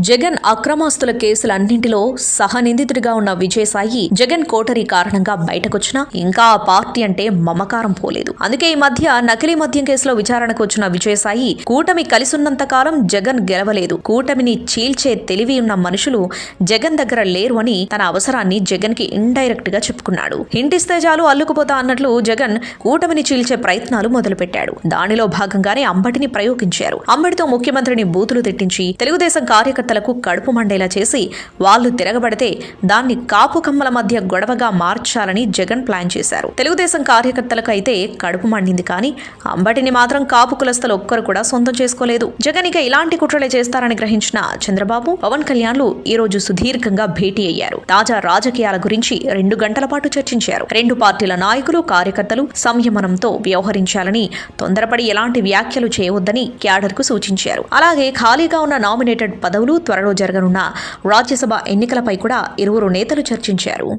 జగన్ అక్రమాస్తుల కేసులన్నింటిలో సహనిందితుడిగా ఉన్న విజయసాయి జగన్ కోటరీ కారణంగా బయటకొచ్చినా ఇంకా ఆ పార్టీ అంటే మమకారం పోలేదు. అందుకే ఈ మధ్య నకిలీ మద్యం కేసులో విచారణకు వచ్చిన విజయసాయి కూటమి కలిసున్నంత కాలం జగన్ గెలవలేదు, కూటమిని చీల్చే తెలివి ఉన్న మనుషులు జగన్ దగ్గర లేరు అని తన అవసరాన్ని జగన్ కి ఇండైరెక్ట్ గా చెప్పుకున్నాడు. హింటిస్తే చాలు అల్లుకుపోతా అన్నట్లు జగన్ కూటమిని చీల్చే ప్రయత్నాలు మొదలుపెట్టాడు. దానిలో భాగంగానే అంబటిని ప్రయోగించారు. అంబటితో ముఖ్యమంత్రిని బూతులు తిట్టించి తెలుగుదేశం కార్యకర్తలకు కడుపు మండేలా చేసి వాళ్లు తిరగబడితే దాన్ని కాపు కమ్మల మధ్య గొడవగా మార్చాలని జగన్ ప్లాన్ చేశారు. తెలుగుదేశం కార్యకర్తలకు అయితే కడుపు మండింది, కానీ అంబటిని మాత్రం కాపు కులస్తులు ఒక్కరు కూడా సొంతం చేసుకోలేదు. జగన్ ఇక ఇలాంటి కుట్రలే చేస్తారని గ్రహించిన చంద్రబాబు, పవన్ కళ్యాణ్లు ఈ రోజు సుదీర్ఘంగా భేటీ అయ్యారు. తాజా రాజకీయాల గురించి 2 గంటల పాటు చర్చించారు. 2 పార్టీల నాయకులు, కార్యకర్తలు సంయమనంతో వ్యవహరించాలని, తొందరపడి ఎలాంటి వ్యాఖ్యలు చేయవద్దని క్యాడర్ కు సూచించారు. అలాగే ఖాళీగా ఉన్న నామినేటెడ్ పదవులు, త్వరలో జరగనున్న రాజ్యసభ ఎన్నికలపై కూడా ఇరువురు నేతలు చర్చించారు.